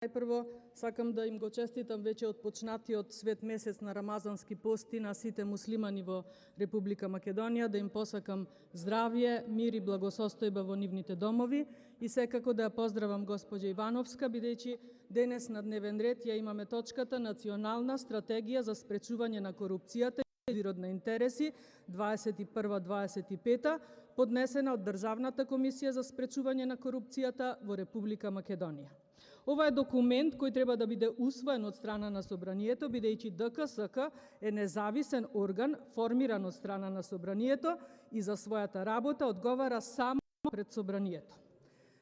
Најпрво, сакам да им го честитам веќе отпочнатиот свет месец на рамазански пости на сите муслимани во Република Македонија, да им посакам здравје, мир и благосостојба во нивните домови и секако да ја поздравам госпоѓа Ивановска, бидејќи денес на дневен ред ја имаме точката Национална стратегија за спречување на корупцијата и конфликт на интереси 21-25, поднесена од Државната комисија за спречување на корупцијата во Република Македонија. Ова е документ кој треба да биде усвоен од страна на Собранието, бидејќи ДКСК е независен орган формиран од страна на Собранието и за својата работа одговара само пред Собранието.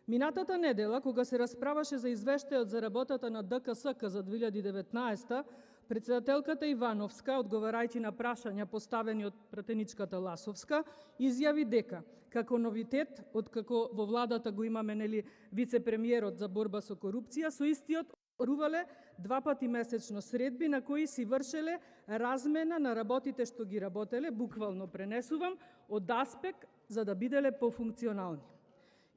Минатата недела, кога се расправаше за извештајот за работата на ДКСК за 2019, председателката Ивановска, одговарајќи на прашања поставени од пратеничката Ласовска, изјави дека, како новитет, откако во владата го имаме вице-премиерот за борба со корупција, со истиот орувале 2 пати месечно средби на кои си вршеле размена на работите што ги работеле, буквално пренесувам, од аспект за да биделе пофункционални.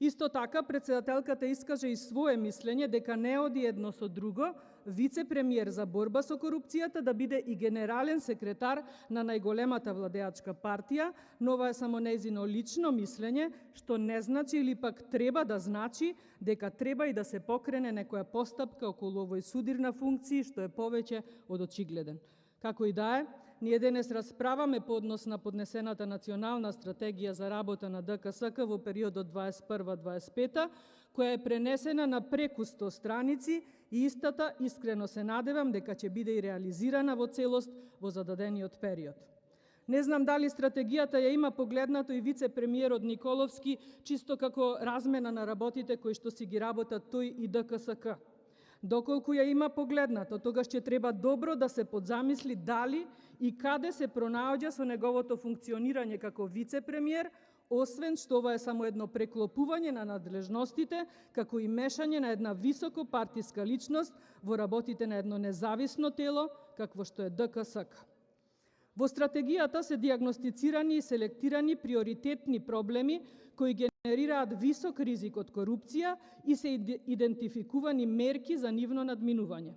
Исто така, председателката искаже и свое мислење дека не оди едно со друго, вице-премиер за борба со корупцијата да биде и генерален секретар на најголемата владеачка партија, но ова е само нејзино лично мислење, што не значи или пак треба да значи дека треба и да се покрене некоја постапка околу овој судир на функции, што е повеќе од очигледен. Како и да е, ние денес расправаме по однос на поднесената национална стратегија за работа на ДКСК во периодот 21-25, која е пренесена на преку 100 страници и истата искрено се надевам дека ќе биде и реализирана во целост во зададениот период. Не знам дали стратегијата ја има погледнато и вице-премиерот Николовски, чисто како размена на работите кои што си ги работат тој и ДКСК. Доколку ја има погледнато, тогаш ќе треба добро да се подзамисли дали и каде се пронаоѓа со неговото функционирање како вице-премиер, освен што ова е само едно преклопување на надлежностите, како и мешање на една високо партиска личност во работите на едно независно тело, какво што е ДКСК. Во стратегијата се диагностицирани и селектирани приоритетни проблеми кои генерираат висок ризик од корупција и се идентификувани мерки за нивно надминување.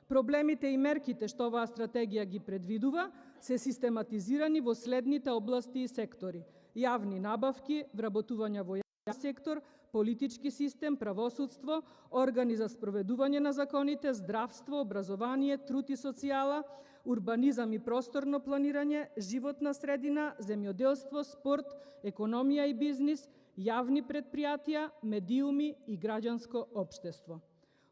Проблемите и мерките што оваа стратегија ги предвидува се систематизирани во следните области и сектори: јавни набавки, вработување во сектор, политички систем, правосудство, органи за спроведување на законите, здравство, образование, труд и социјала, урбанизам и просторно планирање, животна средина, земјоделство, спорт, економија и бизнис, јавни предпријатија, медиуми и граѓанско општество.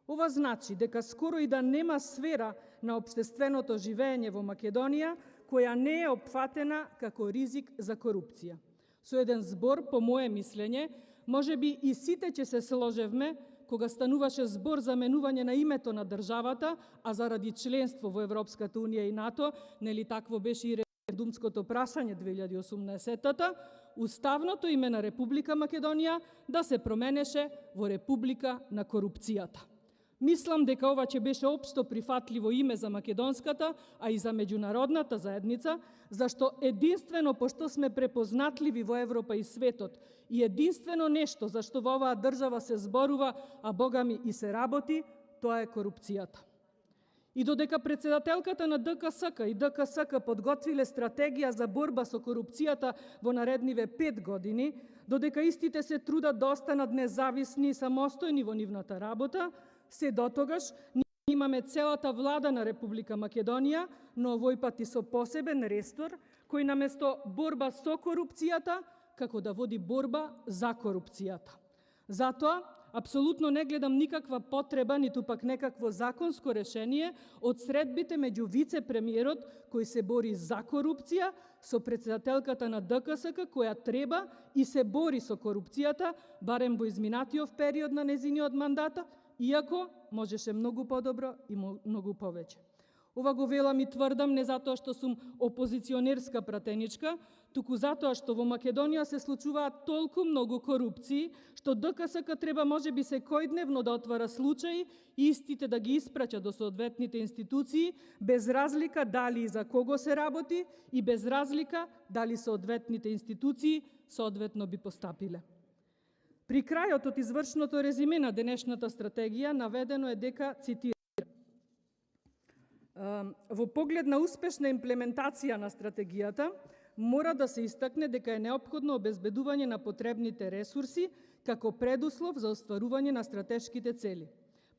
Ова значи дека скоро и да нема сфера на општественото живење во Македонија која не е опфатена како ризик за корупција. Со еден збор, по мое мислење, можеби и сите ќе се сложевме кога стануваше збор за менување на името на државата, а заради членство во Европската унија и НАТО, такво беше и референдумското прашање 2018-та, уставното име на Република Македонија да се променеше во Република на корупцијата. Мислам дека ова ќе беше општо прифатливо име за македонската, а и за меѓународната заедница, зашто единствено пошто сме препознатливи во Европа и светот и единствено нешто зашто во оваа држава се зборува, а богами и се работи, тоа е корупцијата. И додека председателката на ДКСК и ДКСК подготвиле стратегија за борба со корупцијата во наредниве 5 години, додека истите се трудат да останат независни и самостојни во нивната работа, се дотогаш ние имаме целата влада на Република Македонија, но овој пат и со посебен ресор, кој наместо борба со корупцијата, како да води борба за корупцијата. Затоа, апсолутно не гледам никаква потреба, ниту пак некакво законско решение од средбите меѓу вице-премиерот кој се бори за корупција со председателката на ДКСК која треба и се бори со корупцијата, барем во изминатиот период на нејзиниот мандата, иако можеше многу подобро и многу повеќе. Ова го велам и тврдам не затоа што сум опозиционерска пратеничка, туку затоа што во Македонија се случуваат толку многу корупции, што ДКСК треба можеби секојдневно да отвара случаи и истите да ги испраќа до соодветните институции, без разлика дали и за кого се работи и без разлика дали соодветните институции соодветно би постапиле. При крајот од извршното резиме на денешната стратегија наведено е дека, цитирам, во поглед на успешна имплементација на стратегијата, мора да се истакне дека е неопходно обезбедување на потребните ресурси како предуслов за остварување на стратешките цели.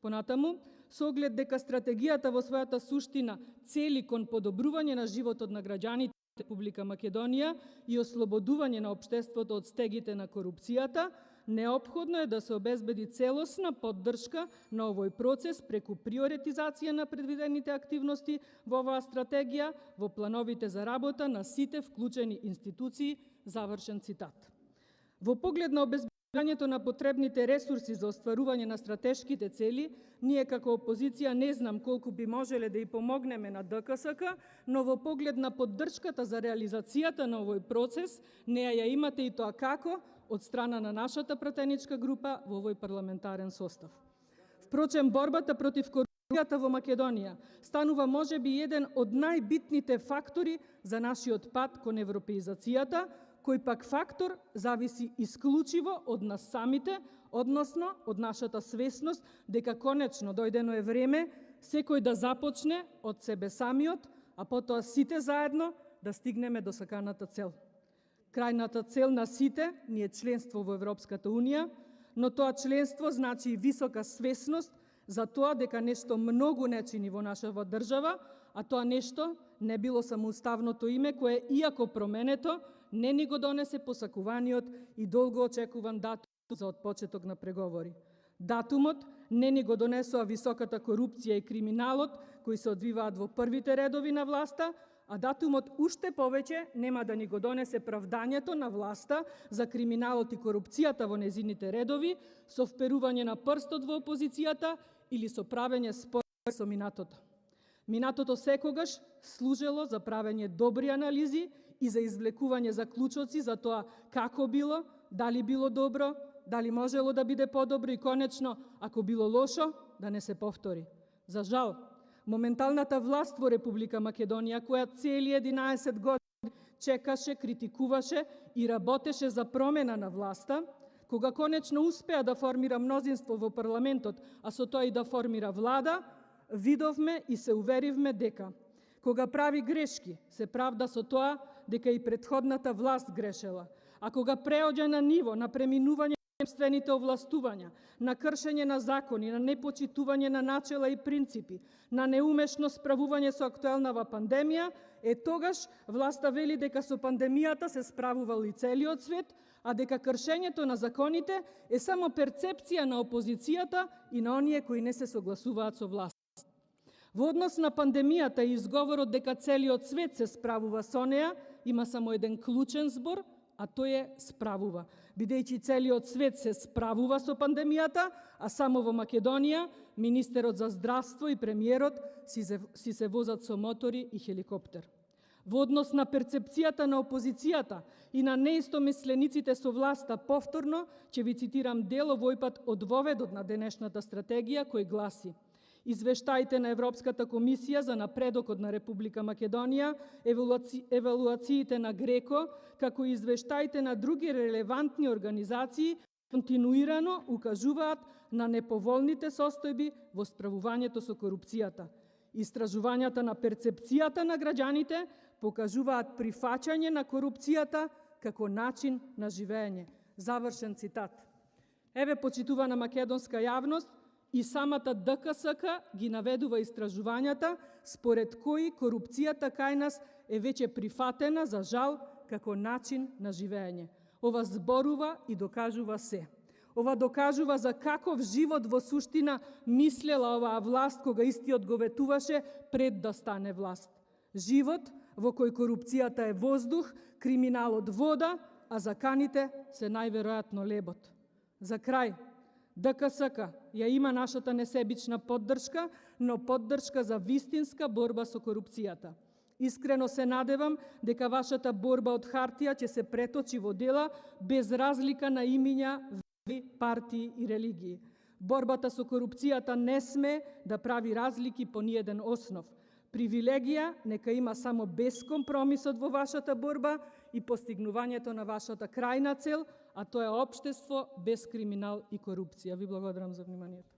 Понатаму, со оглед дека стратегијата во својата суштина цели кон подобрување на животот на граѓаните на Република Македонија и ослободување на општеството од стегите на корупцијата, неопходно е да се обезбеди целосна поддршка на овој процес преку приоритизација на предвидените активности во оваа стратегија во плановите за работа на сите вклучени институции, завршен цитат. Во поглед на обезбедувањето на потребните ресурси за остварување на стратешките цели, ние како опозиција не знам колку би можеле да и помогнеме на ДКСК, но во поглед на поддршката за реализацијата на овој процес, неа ја имате и тоа како од страна на нашата пратеничка група во овој парламентарен состав. Впрочем, борбата против корупцијата во Македонија станува можеби еден од најбитните фактори за нашиот пат кон европеизацијата, кој пак фактор зависи исклучиво од нас самите, односно од нашата свесност дека конечно дојдено е време секој да започне од себе самиот, а потоа сите заедно да стигнеме до саканата цел. Крајната цел на сите ни е членство во Европската Унија, но тоа членство значи и висока свесност за тоа дека нешто многу не чини во нашава држава, а тоа нешто не било само уставното име кое, иако променето, не ни го донесе посакуваниот и долго очекуван датум за отпочеток на преговори. Датумот не ни го донесоа високата корупција и криминалот кои се одвиваат во првите редови на власта, а датумот уште повеќе нема да ни го донесе правдањето на власта за криминалот и корупцијата во незините редови, со вперување на прстот во опозицијата или со правење спор со минатото. Минатото секогаш служело за правење добри анализи и за извлекување заклучоци за тоа како било, дали било добро, дали можело да биде подобро и конечно, ако било лошо, да не се повтори. За жал, моменталната власт во Република Македонија, која цели 11 години чекаше, критикуваше и работеше за промена на власта, кога конечно успеа да формира мнозинство во парламентот, а со тоа и да формира влада, видовме и се уверивме дека кога прави грешки, се правда со тоа дека и претходната власт грешела, а кога преоѓа на ниво на преминување собствените овластувања, на кршење на закони, на непочитување на начела и принципи, на неумешно справување со актуелнава пандемија, тогаш власта вели дека со пандемијата се справувал и целиот свет, а дека кршењето на законите е само перцепција на опозицијата и на оние кои не се согласуваат со власт. Во однос на пандемијата и изговорот дека целиот свет се справува со неа, има само еден клучен збор, а тој е справува. Бидејќи целиот свет се справува со пандемијата, а само во Македонија министерот за здравство и премиерот си се возат со мотори и хеликоптер. Во однос на перцепцијата на опозицијата и на неистомислениците со власта, повторно ќе ви цитирам дел овој пат од воведот на денешната стратегија кој гласи: Извештајте на Европската комисија за напредокот на Република Македонија, евалуациите на ГРЕКО, како и извештајте на други релевантни организации, континуирано укажуваат на неповолните состојби во справувањето со корупцијата. Истражувањата на перцепцијата на граѓаните покажуваат прифаќање на корупцијата како начин на живење. Завршен цитат. Еве, почитувана македонска јавност, и самата ДКСК ги наведува истражувањата според кои корупцијата кај нас е веќе прифатена, за жал, како начин на живење. Ова зборува и докажува се. Ова докажува за каков живот во суштина мислела оваа власт кога истиот го ветуваше пред да стане власт. Живот во кој корупцијата е воздух, криминалот вода, а заканите се најверојатно лебот. За крај, ДКСК ја има нашата несебична поддршка, но поддршка за вистинска борба со корупцијата. Искрено се надевам дека вашата борба од хартија ќе се преточи во дела без разлика на имиња, вери, партии и религии. Борбата со корупцијата не сме да прави разлики по ниеден основ. Привилегија нека има само безкомпромисот во вашата борба и постигнувањето на вашата крајна цел, а тоа е општество без криминал и корупција. Ви благодарам за вниманието.